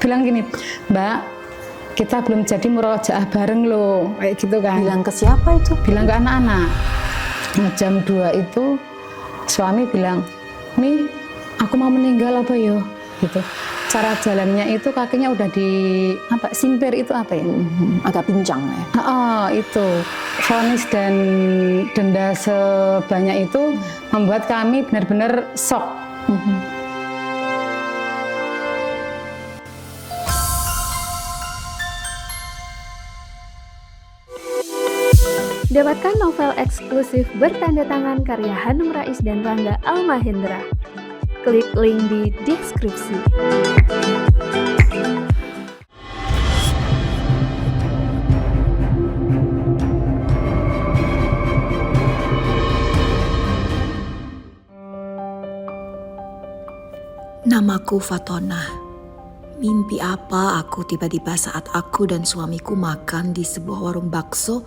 bilang gini, Mbak, kita belum jadi murojaah bareng loh, kayak gitu kan. Bilang ke siapa itu? Bilang ke anak-anak. Nah, jam 2 itu suami bilang, Mi, aku mau meninggal apa yo? Gitu. Cara jalannya itu kakinya udah di simpir itu apa ya? Agak pincang ya. Itu vonis dan denda sebanyak itu membuat kami benar-benar shock. Dapatkan novel eksklusif bertanda tangan karya Hanum Rais dan Rangga Almahendra. Klik link di deskripsi. Namaku Fatona. Mimpi apa aku tiba-tiba saat aku dan suamiku makan di sebuah warung bakso,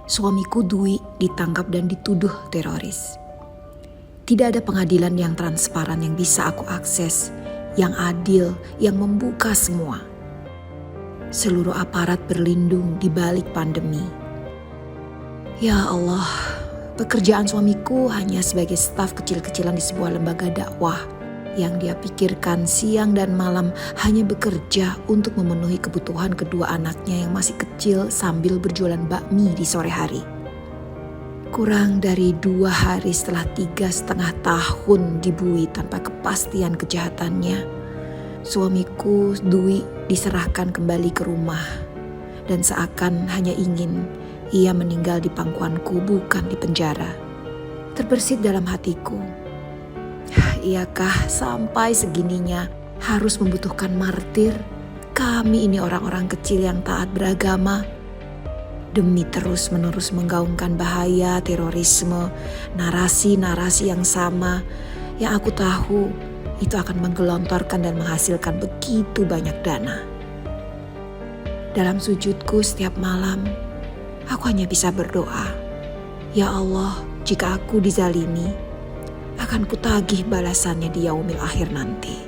suamiku Dwi ditangkap dan dituduh teroris. Tidak ada pengadilan yang transparan yang bisa aku akses, yang adil, yang membuka semua. Seluruh aparat berlindung di balik pandemi. Ya Allah, pekerjaan suamiku hanya sebagai staf kecil-kecilan di sebuah lembaga dakwah yang dia pikirkan siang dan malam hanya bekerja untuk memenuhi kebutuhan kedua anaknya yang masih kecil sambil berjualan bakmi di sore hari. Kurang dari 2 hari setelah 3,5 tahun dibui tanpa kepastian kejahatannya, suamiku Dwi diserahkan kembali ke rumah dan seakan hanya ingin ia meninggal di pangkuanku bukan di penjara. Terbersit dalam hatiku, iakah sampai segininya harus membutuhkan martir? Kami ini orang-orang kecil yang taat beragama. Demi terus-menerus menggaungkan bahaya terorisme, narasi-narasi yang sama yang aku tahu itu akan menggelontorkan dan menghasilkan begitu banyak dana. Dalam sujudku setiap malam, aku hanya bisa berdoa, Ya Allah, jika aku dizalimi, akan kutagih balasannya di yaumil akhir nanti.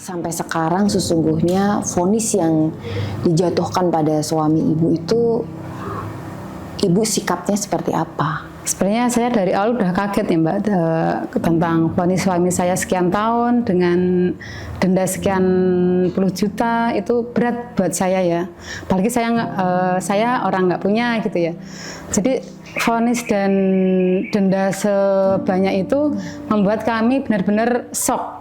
Sampai sekarang sesungguhnya vonis yang dijatuhkan pada suami ibu itu, ibu sikapnya seperti apa? Sebenarnya saya dari awal udah kaget ya Mbak tentang vonis suami saya sekian tahun dengan denda sekian puluh juta, itu berat buat saya ya. Apalagi saya orang nggak punya gitu ya. Jadi vonis dan denda sebanyak itu membuat kami benar-benar shock.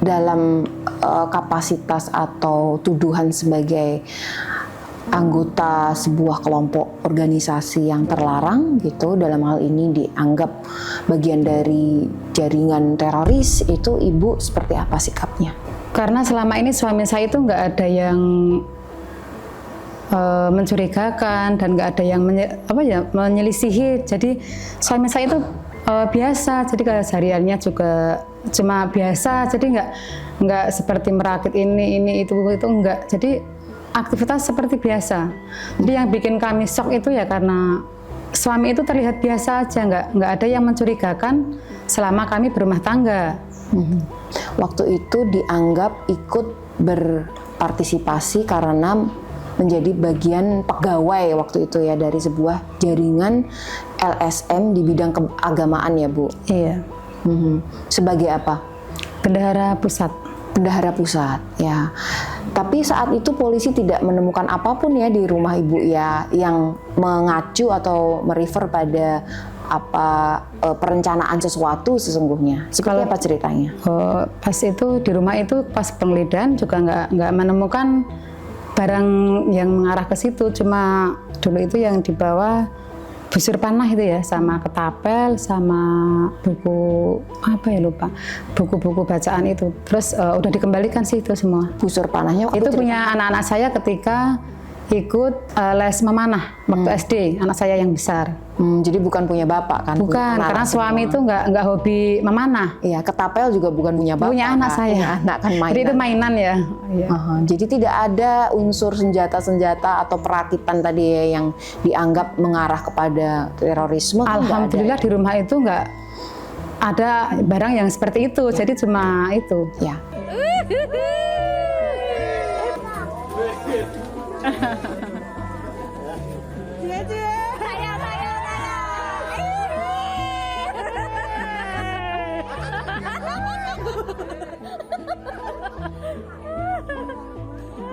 Dalam kapasitas atau tuduhan sebagai anggota sebuah kelompok organisasi yang terlarang gitu, dalam hal ini dianggap bagian dari jaringan teroris, itu ibu seperti apa sikapnya? Karena selama ini suami saya itu nggak ada yang mencurigakan dan nggak ada yang menyelisihi. Jadi suami saya itu biasa, jadi kesehariannya juga cuma biasa, jadi nggak seperti merakit ini itu enggak. Jadi aktivitas seperti biasa. Jadi yang bikin kami shock itu ya karena suami itu terlihat biasa aja, nggak ada yang mencurigakan selama kami berumah tangga. Waktu itu dianggap ikut berpartisipasi karena menjadi bagian pegawai waktu itu ya dari sebuah jaringan LSM di bidang keagamaan ya Bu? Iya. Sebagai apa? Bendahara pusat. Bendahara pusat ya. Tapi saat itu polisi tidak menemukan apapun ya di rumah ibu ya yang mengacu atau merefer pada perencanaan sesuatu sesungguhnya. Seperti apa ceritanya? Pas itu di rumah itu pas penggeledahan juga nggak menemukan barang yang mengarah ke situ. Cuma dulu itu yang dibawa busur panah itu ya, sama ketapel, sama buku buku-buku bacaan itu. Terus udah dikembalikan sih itu semua. Busur panahnya itu punya anak-anak saya ketika ikut les memanah waktu SD, anak saya yang besar. Jadi bukan punya bapak kan? Bukan, punya karena anak suami semua. itu nggak hobi memanah. Iya, ketapel juga bukan punya bapak. Punya anak kan? saya. Punya anak kan mainan. Jadi itu mainan ya. Iya. Jadi tidak ada unsur senjata-senjata atau perakitan tadi ya yang dianggap mengarah kepada terorisme. Alhamdulillah di rumah itu nggak ada barang yang seperti itu. Jadi cuma itu. Ya.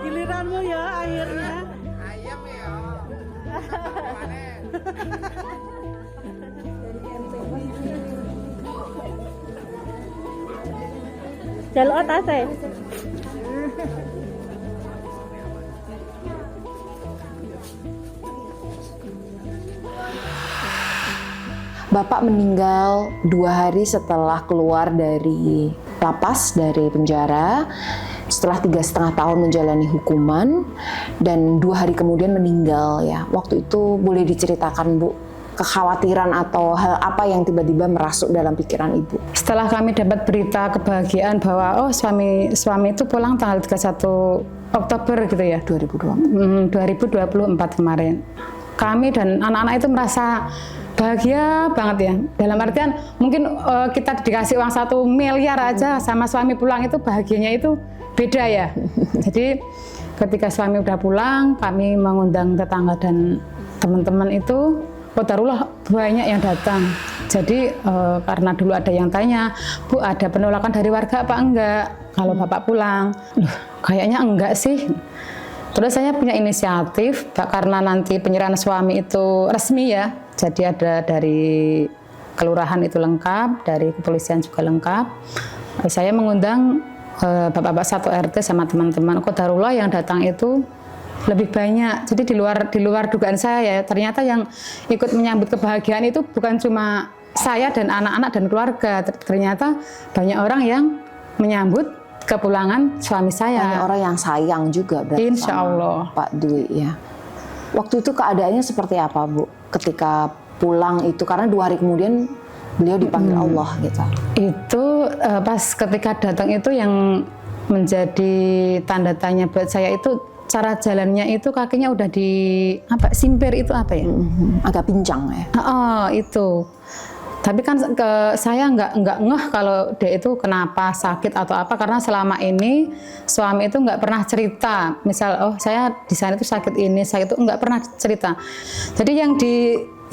Giliranmu ya akhirnya. Jaluk tase. Bapak meninggal 2 hari setelah keluar dari lapas, dari penjara, setelah 3,5 tahun menjalani hukuman, dan 2 hari kemudian meninggal ya. Waktu itu boleh diceritakan Bu, kekhawatiran atau hal apa yang tiba-tiba merasuk dalam pikiran Ibu? Setelah kami dapat berita kebahagiaan bahwa suami itu pulang tanggal 31 Oktober gitu ya. 2020. 2024 kemarin. Kami dan anak-anak itu merasa bahagia banget ya. Dalam artian mungkin kita dikasih uang 1 miliar aja sama suami pulang itu bahagianya itu beda ya. Jadi ketika suami udah pulang, kami mengundang tetangga dan teman-teman itu, qadarullah banyak yang datang. Jadi karena dulu ada yang tanya, Bu ada penolakan dari warga apa enggak kalau Bapak pulang? Loh, kayaknya enggak sih. Terus saya punya inisiatif, karena nanti penyerahan suami itu resmi ya, jadi ada dari kelurahan itu lengkap, dari kepolisian juga lengkap. Saya mengundang bapak-bapak satu RT sama teman-teman. Qadarullah yang datang itu lebih banyak. Jadi di luar dugaan saya ya, ternyata yang ikut menyambut kebahagiaan itu bukan cuma saya dan anak-anak dan keluarga. Ternyata banyak orang yang menyambut kepulangan suami saya. Banyak orang yang sayang juga berarti Insya Allah. Pak Dwi ya. Waktu itu keadaannya seperti apa Bu? Ketika pulang itu, karena 2 hari kemudian beliau dipanggil Allah gitu. Itu pas ketika datang itu yang menjadi tanda tanya buat saya itu cara jalannya itu kakinya udah di simpir itu apa ya? Agak pincang ya. Itu. Tapi kan saya nggak ngeh kalau dia itu kenapa sakit atau apa, karena selama ini suami itu nggak pernah cerita. Misal saya di sana itu sakit ini, saya itu nggak pernah cerita. Jadi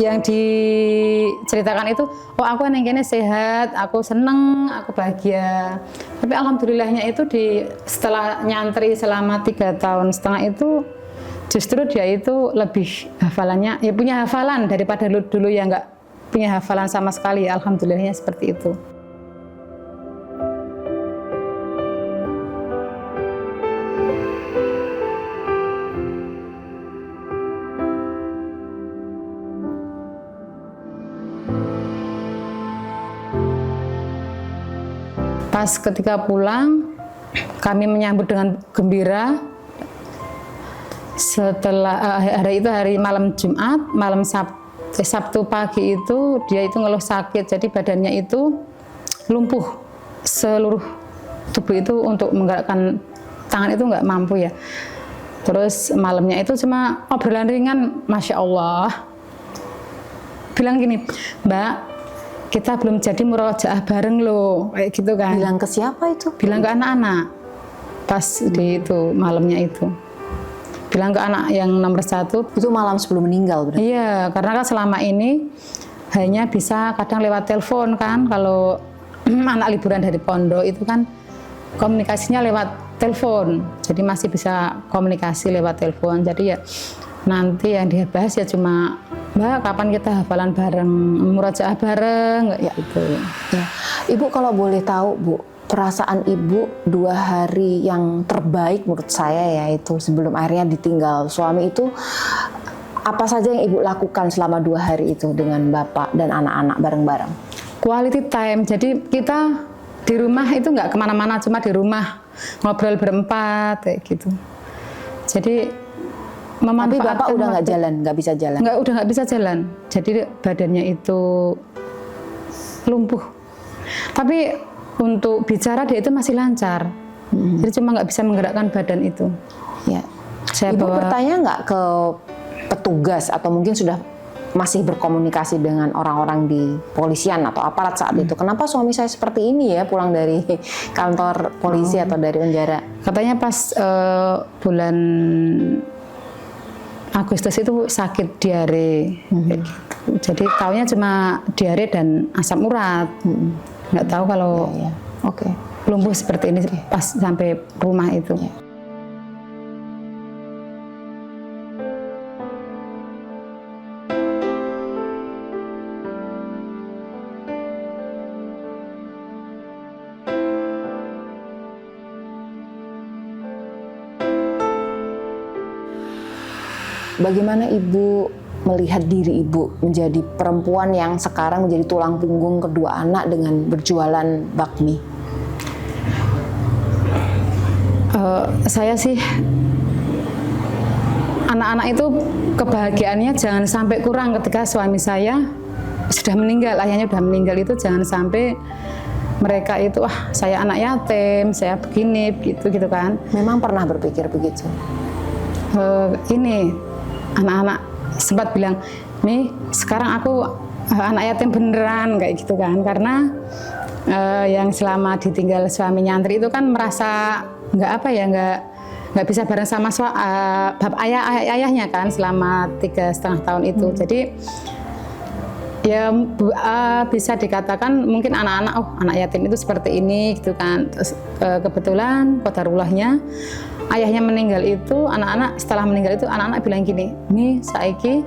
yang diceritakan itu, aku yang ini sehat, aku seneng, aku bahagia. Tapi alhamdulillahnya itu setelah nyantri selama 3,5 tahun itu, justru dia itu lebih hafalannya, ya punya hafalan daripada dulu yang nggak punya hafalan sama sekali. Alhamdulillahnya seperti itu. Pas ketika pulang, kami menyambut dengan gembira. Setelah hari malam Jumat, malam Sabtu pagi itu dia itu ngeluh sakit, jadi badannya itu lumpuh, seluruh tubuh itu untuk menggerakkan tangan itu nggak mampu ya. Terus malamnya itu cuma obrolan ringan, Masya Allah, bilang gini, Mbak, kita belum jadi murojaah bareng loh, kayak gitu kan. Bilang ke siapa itu? Bilang ke anak-anak pas di itu malamnya itu. Bilang ke anak yang nomor 1. Itu malam sebelum meninggal berarti? Iya, karena kan selama ini hanya bisa kadang lewat telepon kan. Kalau anak liburan dari pondok itu kan komunikasinya lewat telepon. Jadi masih bisa komunikasi lewat telepon. Jadi ya nanti yang dia bahas ya cuma, Mbak kapan kita hafalan bareng, murojaah bareng, ya itu. Ya. Ibu kalau boleh tahu Bu, perasaan Ibu 2 hari yang terbaik menurut saya yaitu sebelum akhirnya ditinggal suami itu, apa saja yang Ibu lakukan selama 2 hari itu dengan Bapak dan anak-anak bareng-bareng? Quality time, jadi kita di rumah itu nggak kemana-mana, cuma di rumah ngobrol berempat kayak gitu. Jadi Tapi memanfaatkan Bapak udah nggak waktu. jalan, nggak bisa jalan. Udah nggak bisa jalan. Jadi badannya itu lumpuh. Tapi untuk bicara dia itu masih lancar. Jadi cuma nggak bisa menggerakkan badan itu. Ya. Saya Ibu bawa bertanya nggak ke petugas atau mungkin sudah masih berkomunikasi dengan orang-orang di polisian atau aparat saat itu? Kenapa suami saya seperti ini ya pulang dari kantor polisi atau dari penjara? katanya pas bulan Agustus itu sakit diare. Kayak gitu. Jadi taunya cuma diare dan asam urat. Nggak tahu kalau Ya. Oke. lumpuh seperti ini pas sampai rumah itu. Bagaimana Ibu melihat diri Ibu menjadi perempuan yang sekarang menjadi tulang punggung kedua anak dengan berjualan bakmi? Saya sih anak-anak itu kebahagiaannya jangan sampai kurang ketika suami saya sudah meninggal, ayahnya sudah meninggal, itu jangan sampai mereka itu saya anak yatim, saya begini gitu kan. Memang pernah berpikir begitu? Ini anak-anak sempat bilang, "Mi, sekarang aku anak yatim beneran," kayak gitu kan. Karena yang selama ditinggal suami nyantri itu kan merasa nggak bisa bareng sama ayahnya kan selama 3,5 tahun itu. Jadi ya bisa dikatakan mungkin anak-anak anak yatim itu seperti ini gitu kan. Terus kebetulan qadarulahnya ayahnya meninggal itu, anak-anak setelah meninggal itu anak-anak bilang gini, "Mi, saiki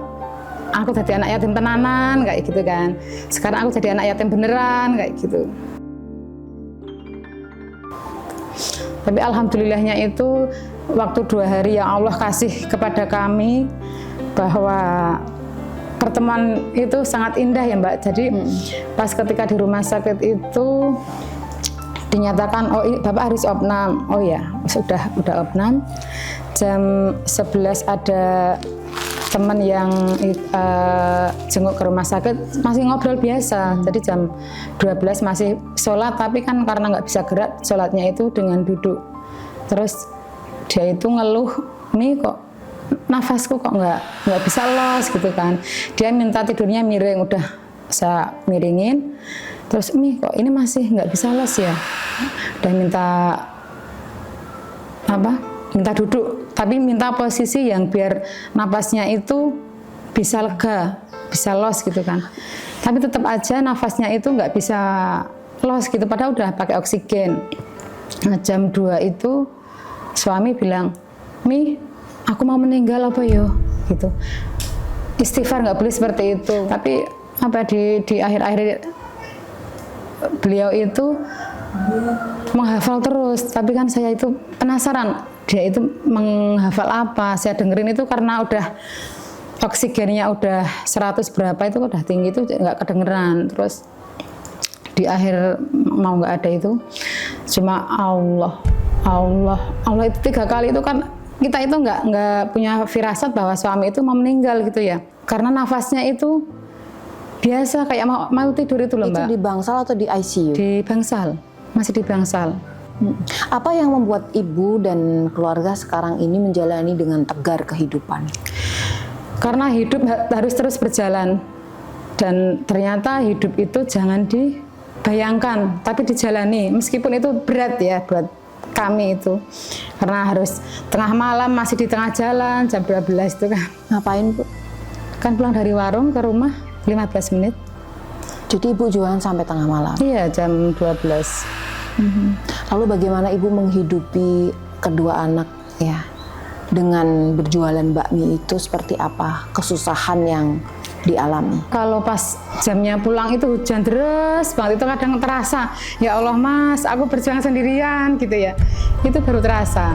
aku jadi anak yatim tenanan," kayak gitu kan. "Sekarang aku jadi anak yatim beneran," kayak gitu. Tapi alhamdulillahnya itu waktu 2 hari yang Allah kasih kepada kami bahwa pertemuan itu sangat indah ya Mbak. Jadi pas ketika di rumah sakit itu dinyatakan, "Oh ini Bapak harus opnam." Oh ya, udah opnam. Jam 11 ada teman yang jenguk ke rumah sakit, masih ngobrol biasa. Jadi jam 12 masih sholat, tapi kan karena nggak bisa gerak, sholatnya itu dengan duduk. Terus dia itu ngeluh, "Mi, kok nafasku kok nggak bisa los," gitu kan. Dia minta tidurnya miring, udah saya miringin. Terus, "Mi, kok ini masih nggak bisa los ya?" Udah minta duduk, tapi minta posisi yang biar napasnya itu bisa lega, bisa los gitu kan. Tapi tetap aja nafasnya itu nggak bisa los gitu, padahal udah pakai oksigen. Nah, jam 2 itu suami bilang, "Mi, aku mau meninggal apa yo?" gitu. Istighfar nggak boleh seperti itu. Tapi di akhir-akhir beliau itu menghafal terus, tapi kan saya itu penasaran dia itu menghafal apa. Saya dengerin itu karena udah oksigennya udah 100 berapa itu udah tinggi, itu nggak kedengeran. Terus di akhir mau nggak ada itu cuma Allah itu 3 kali itu kan kita itu nggak punya firasat bahwa suami itu mau meninggal gitu ya, karena nafasnya itu biasa kayak mau tidur itu loh Mbak. Itu di bangsal atau di ICU? Di bangsal, masih di bangsal. Apa yang membuat Ibu dan keluarga sekarang ini menjalani dengan tegar kehidupan? Karena hidup harus terus berjalan, dan ternyata hidup itu jangan dibayangkan tapi dijalani, meskipun itu berat ya buat kami itu, karena harus tengah malam masih di tengah jalan jam 12 itu kan. Ngapain Bu? Kan pulang dari warung ke rumah 15 menit. Jadi Ibu jualan sampai tengah malam? Iya, jam 12. Lalu bagaimana Ibu menghidupi kedua anak ya dengan berjualan bakmi itu, seperti apa kesusahan yang dialami? Kalau pas jamnya pulang itu hujan deras banget, itu kadang terasa, ya Allah Mas, aku berjuang sendirian gitu ya. Itu baru terasa.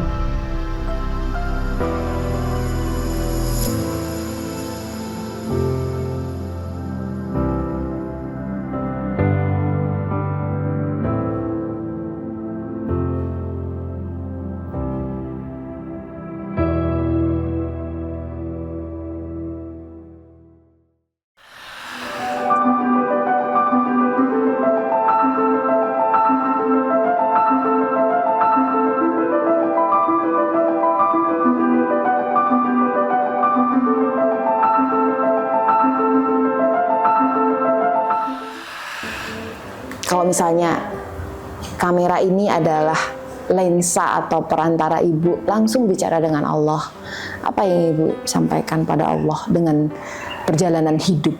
kalau misalnya kamera ini adalah lensa atau perantara ibu langsung bicara dengan Allah, apa yang ibu sampaikan pada Allah dengan perjalanan hidup?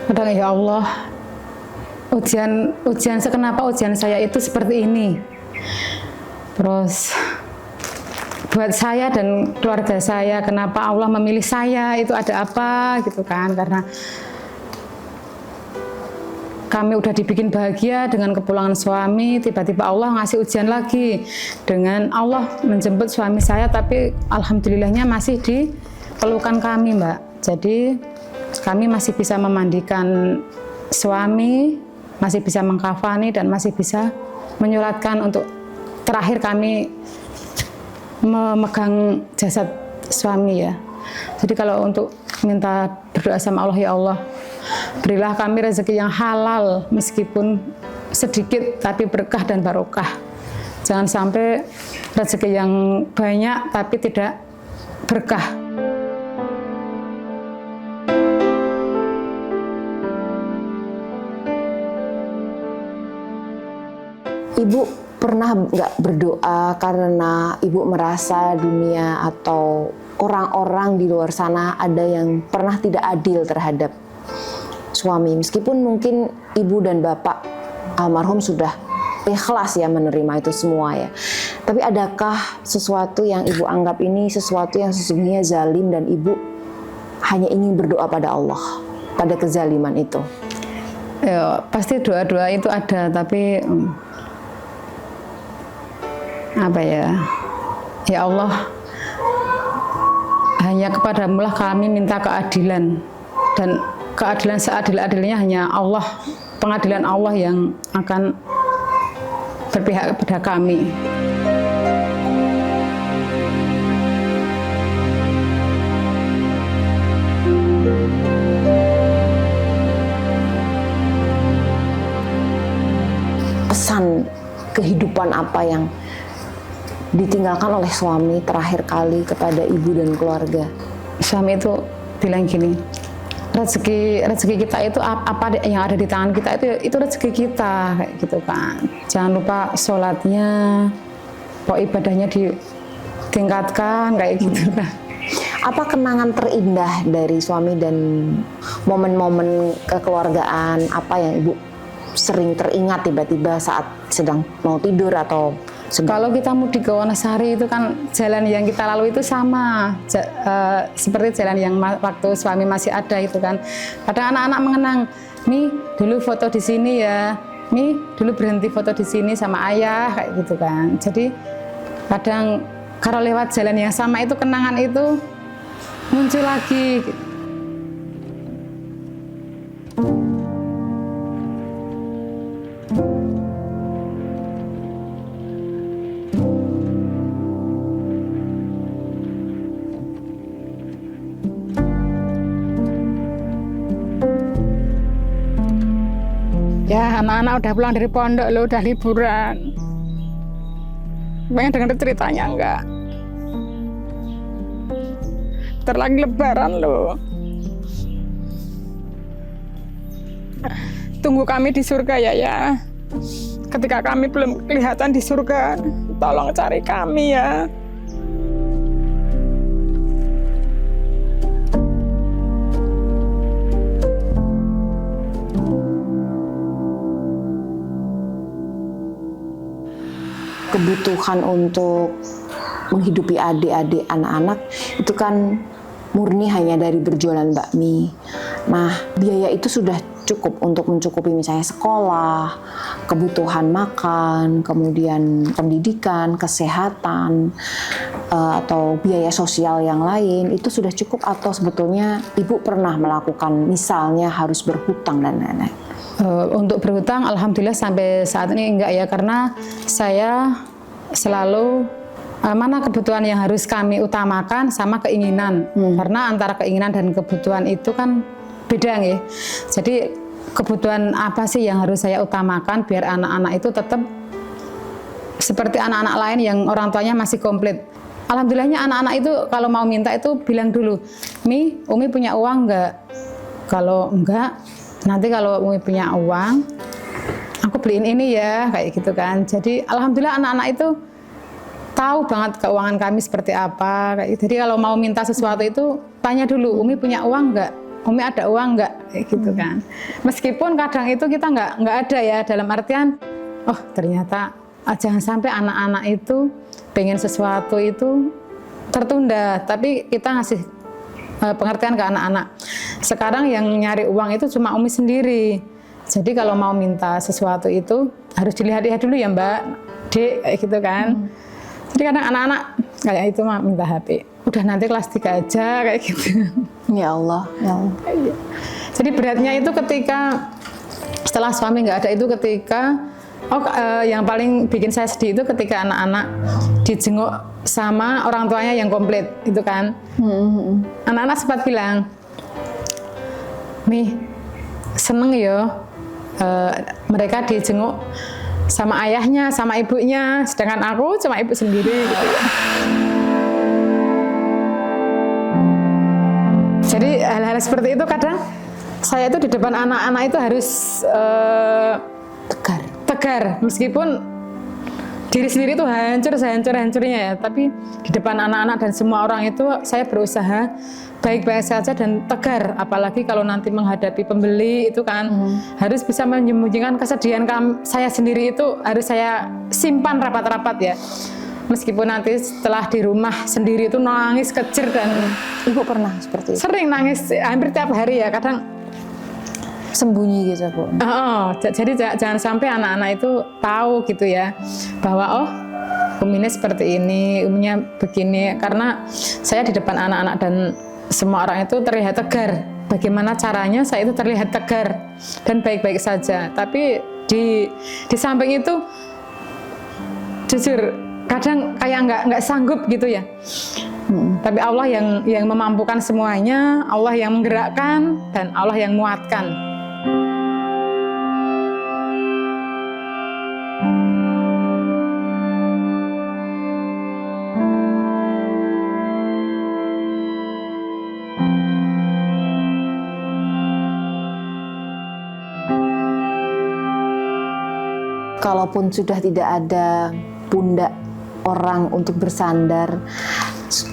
Kadang ya Allah, ujian kenapa ujian saya itu seperti ini. Terus buat saya dan keluarga saya, kenapa Allah memilih saya, itu ada apa gitu kan. Karena kami udah dibikin bahagia dengan kepulangan suami, tiba-tiba Allah ngasih ujian lagi. Dengan Allah menjemput suami saya, tapi alhamdulillahnya masih di pelukan kami, Mbak. Jadi kami masih bisa memandikan suami, masih bisa mengkafani, dan masih bisa menyolatkan untuk terakhir kami memegang jasad suami ya. Jadi kalau untuk minta berdoa sama Allah, ya Allah, berilah kami rezeki yang halal meskipun sedikit tapi berkah dan barokah. Jangan sampai rezeki yang banyak tapi tidak berkah. Ibu pernah nggak berdoa karena ibu merasa dunia atau orang-orang di luar sana ada yang pernah tidak adil terhadap suami, meskipun mungkin ibu dan bapak almarhum sudah ikhlas ya menerima itu semua ya, tapi adakah sesuatu yang ibu anggap ini sesuatu yang sesungguhnya zalim dan ibu hanya ingin berdoa pada Allah pada kezaliman itu? Ya, pasti doa-doa itu ada, tapi apa ya, ya Allah, hanya kepadamu-lah kami minta keadilan, dan keadilan seadil-adilnya hanya Allah, pengadilan Allah yang akan berpihak kepada kami. Pesan kehidupan apa yang ditinggalkan oleh suami terakhir kali kepada ibu dan keluarga? Suami itu bilang gini, rezeki kita itu apa yang ada di tangan kita itu rezeki kita, kayak gitu kan. Jangan lupa sholatnya, ibadahnya ditingkatkan, kayak gitu lah. Apa kenangan terindah dari suami dan momen-momen kekeluargaan apa yang ibu sering teringat tiba-tiba saat sedang mau tidur atau kalau kita mudik ke Wonosari itu kan jalan yang kita lalui itu sama seperti jalan yang waktu suami masih ada itu kan. Kadang anak-anak mengenang, Mi dulu foto di sini ya, Mi dulu berhenti foto di sini sama ayah, kayak gitu kan. Jadi kadang kalau lewat jalan yang sama itu kenangan itu muncul lagi. Ya, anak-anak udah pulang dari pondok lo, udah liburan. Pengen denger ceritanya enggak? Bentar lagi lebaran lo. Tunggu kami di surga ya. Ketika kami belum kelihatan di surga, tolong cari kami ya. Kebutuhan untuk menghidupi adik-adik anak-anak itu kan murni hanya dari berjualan bakmi. Nah, biaya itu sudah cukup untuk mencukupi misalnya sekolah, kebutuhan makan, kemudian pendidikan, kesehatan, atau biaya sosial yang lain, itu sudah cukup atau sebetulnya ibu pernah melakukan misalnya harus berhutang dan lain-lain? Untuk berhutang, alhamdulillah sampai saat ini enggak ya, karena saya selalu mana kebutuhan yang harus kami utamakan sama keinginan. Karena antara keinginan dan kebutuhan itu kan beda ya. Jadi kebutuhan apa sih yang harus saya utamakan biar anak-anak itu tetap seperti anak-anak lain yang orang tuanya masih komplit. Alhamdulillahnya anak-anak itu kalau mau minta itu bilang dulu, Mi, Umi punya uang enggak? Kalau enggak, nanti kalau Umi punya uang, aku aku beliin ini ya, kayak gitu kan. Jadi alhamdulillah anak-anak itu tahu banget keuangan kami seperti apa. Jadi kalau mau minta sesuatu itu tanya dulu, Umi punya uang nggak? Umi ada uang nggak? Kayak gitu kan. Meskipun kadang itu kita nggak ada ya, dalam artian, oh ternyata jangan sampai anak-anak itu pengen sesuatu itu tertunda. Tapi kita ngasih pengertian ke anak-anak. Sekarang yang nyari uang itu cuma Umi sendiri. Jadi kalau mau minta sesuatu itu harus dilihat-lihat dulu ya Mbak, Dek, kayak gitu kan. Jadi kadang anak-anak kayak itu mah minta HP. Udah nanti kelas 3 aja kayak gitu. Ya Allah, ya Allah. Jadi beratnya itu ketika setelah suami nggak ada itu ketika yang paling bikin saya sedih itu ketika anak-anak dijenguk sama orang tuanya yang komplit itu kan. Anak-anak sempat bilang, Mi, seneng ya mereka dijenguk sama ayahnya, sama ibunya, sedangkan aku cuma ibu sendiri gitu ya. Jadi hal-hal seperti itu kadang saya itu di depan anak-anak itu harus tegar, meskipun diri sendiri itu hancurnya ya, tapi di depan anak-anak dan semua orang itu saya berusaha baik-baik saja dan tegar, apalagi kalau nanti menghadapi pembeli itu kan harus bisa menyembunyikan kesedihan saya sendiri itu harus saya simpan rapat-rapat ya. Meskipun nanti setelah di rumah sendiri itu nangis kecil dan Ibu pernah seperti itu? sering nangis hampir tiap hari ya, kadang Sembunyi gitu Bu? Jadi jangan sampai anak-anak itu tahu gitu ya bahwa oh Uminya seperti ini, Uminya begini, karena saya di depan anak-anak dan semua orang itu terlihat tegar. Bagaimana caranya saya itu terlihat tegar dan baik-baik saja. Tapi di samping itu jujur kadang kayak nggak sanggup gitu ya. Tapi Allah yang memampukan semuanya, Allah yang menggerakkan dan Allah yang muatkan. Kalaupun sudah tidak ada pundak orang untuk bersandar,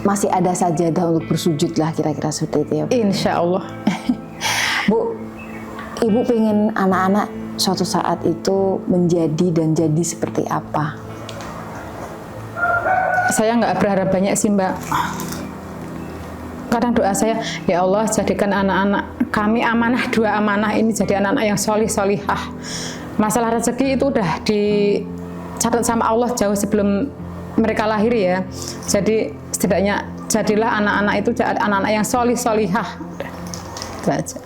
masih ada sajadah untuk bersujud lah, kira-kira seperti itu ya Bu? Insya Allah. Bu, Ibu pengen anak-anak suatu saat itu menjadi dan jadi seperti apa? Saya nggak berharap banyak sih Mbak. Kadang doa saya, ya Allah jadikan anak-anak kami amanah, 2 amanah ini jadi anak-anak yang solih-solihah. Masalah rezeki itu udah dicatat sama Allah jauh sebelum mereka lahir ya. Jadi setidaknya jadilah anak-anak itu anak-anak yang solih-solihah. Itu aja.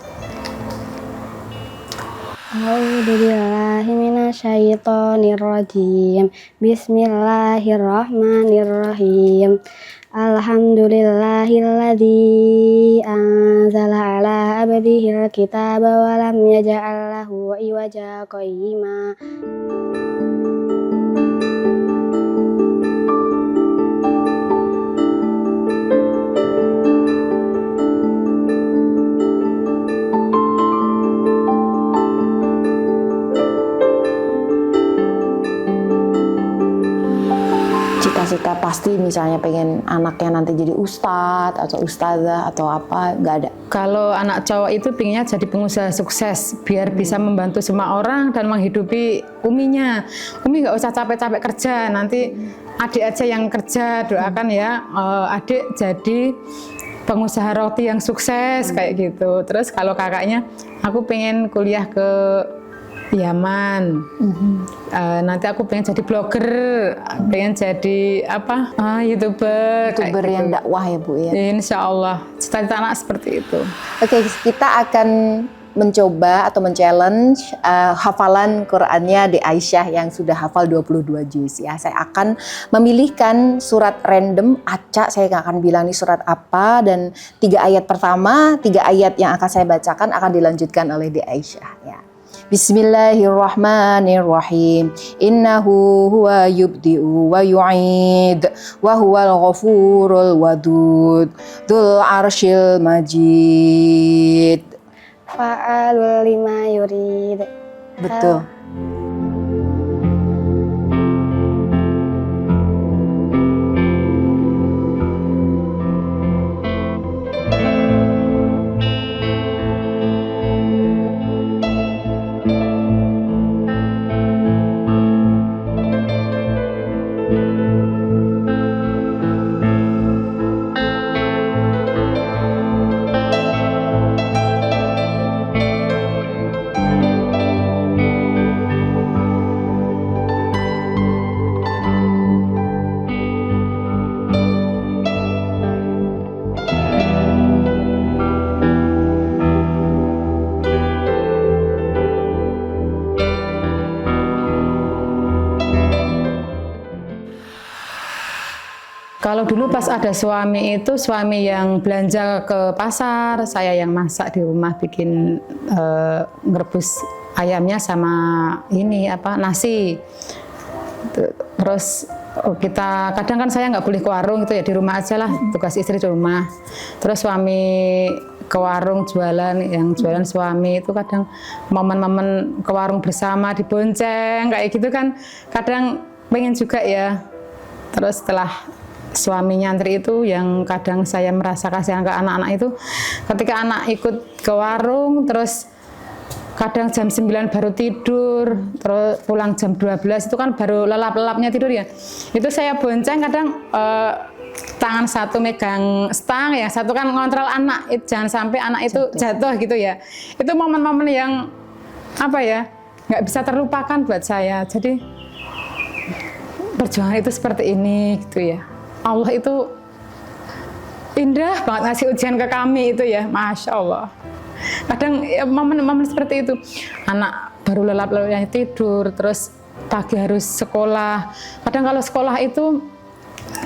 A'udzubillahi minasyaitonirrajim. Bismillahirrahmanirrahim. Alhamdulillahilladzi anzala ala abdihil kitaba wa lam yaj'al lahu iwaja qayyima. Cita-cita pasti misalnya pengen anaknya nanti jadi ustadz atau ustadzah atau apa, nggak ada? Kalau anak cowok itu pinginnya jadi pengusaha sukses biar bisa membantu semua orang dan menghidupi Uminya. Umi nggak usah capek-capek kerja, nanti adik aja yang kerja. Doakan ya adik jadi pengusaha roti yang sukses kayak gitu. Terus kalau kakaknya, aku pengen kuliah ke Yaman. Nanti aku pengen jadi blogger, pengen jadi apa? YouTuber Yang gitu. dakwah ya Bu ya. Insya Allah, cita-cita anak seperti itu. Oke, kita akan mencoba atau men-challenge hafalan Qur'annya di Aisyah yang sudah hafal 22 juz ya. Saya akan memilihkan surat random, acak, saya nggak akan bilang ini surat apa, dan 3 ayat pertama, 3 ayat yang akan saya bacakan akan dilanjutkan oleh di Aisyah ya. Bismillahirrahmanirrahim. Innahu huwa yubdi'u wa yu'id wa huwal ghafurul wadud dzul arsyil majid. Fa'alul lima yurid. Betul. Kalau dulu pas ada suami itu, suami yang belanja ke pasar, saya yang masak di rumah, bikin ngerebus ayamnya sama ini nasi. Terus kita kadang kan saya nggak boleh ke warung itu ya, di rumah aja lah, tugas istri di rumah. Terus suami ke warung jualan, yang jualan suami itu kadang momen-momen ke warung bersama dibonceng kayak gitu kan, kadang pengen juga ya. Terus setelah suami nyantri itu, yang kadang saya merasa kasihan ke anak-anak itu, ketika anak ikut ke warung terus kadang jam 9 baru tidur, terus pulang jam 12 itu kan baru lelap-lelapnya tidur ya. Itu saya bonceng kadang tangan satu megang stang, ya satu kan ngontrol anak, jangan sampai anak itu jatuh gitu ya. Itu momen-momen yang nggak bisa terlupakan buat saya. Jadi perjuangan itu seperti ini gitu ya. Allah itu indah banget ngasih ujian ke kami itu ya, Masya Allah. Kadang ya, momen-momen seperti itu, anak baru lelap-lelapnya tidur, terus pagi harus sekolah. Kadang kalau sekolah itu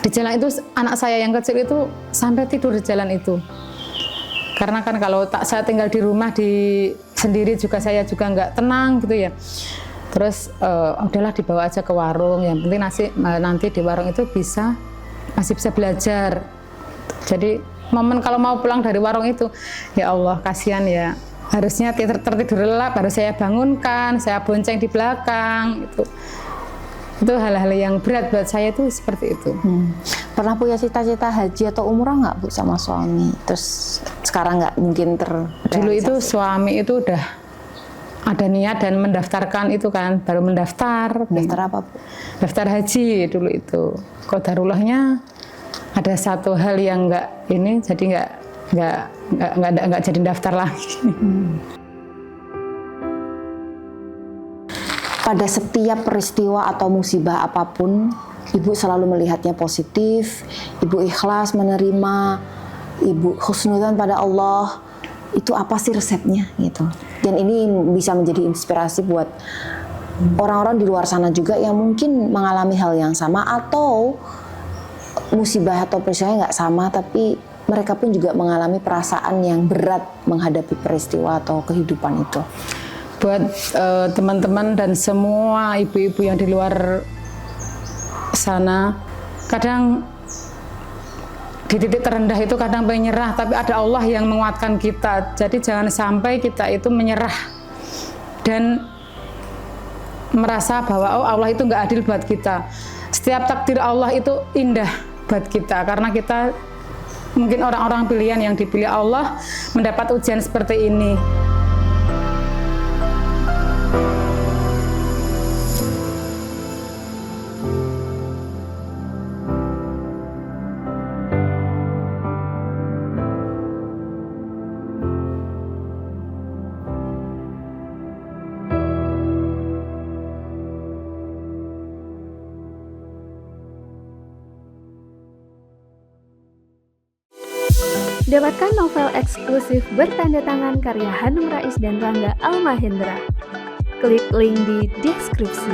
di jalan itu, anak saya yang kecil itu sampai tidur di jalan itu. Karena kan kalau saya tinggal di rumah sendiri juga, saya juga nggak tenang gitu ya. Terus udahlah dibawa aja ke warung, yang penting nanti di warung itu masih bisa belajar. Jadi momen kalau mau pulang dari warung itu, ya Allah kasihan ya, harusnya tertidur lelap, harus saya bangunkan, saya bonceng di belakang itu hal-hal yang berat buat saya itu seperti itu. Pernah punya cita-cita haji atau umrah nggak Bu sama suami? Terus sekarang nggak mungkin Dulu itu suami itu udah ada niat dan mendaftarkan itu kan, baru mendaftar. Daftar apa Bu? Daftar haji dulu itu. Qadarullahnya ada satu hal yang jadi nggak jadi daftar lagi. Pada setiap peristiwa atau musibah apapun, Ibu selalu melihatnya positif, Ibu ikhlas menerima, Ibu husnudzan pada Allah. Itu apa sih resepnya gitu? Dan ini bisa menjadi inspirasi buat orang-orang di luar sana juga yang mungkin mengalami hal yang sama, atau musibah atau peristiwa nggak sama, tapi mereka pun juga mengalami perasaan yang berat menghadapi peristiwa atau kehidupan itu. Buat teman-teman dan semua ibu-ibu yang di luar sana, kadang di titik terendah itu kadang pengen nyerah, tapi ada Allah yang menguatkan kita. Jadi jangan sampai kita itu menyerah dan merasa bahwa Allah itu nggak adil buat kita. Setiap takdir Allah itu indah buat kita, karena kita mungkin orang-orang pilihan yang dipilih Allah mendapat ujian seperti ini. Dapatkan novel eksklusif bertanda tangan karya Hanum Rais dan Rangga Almahendra. Klik link di deskripsi.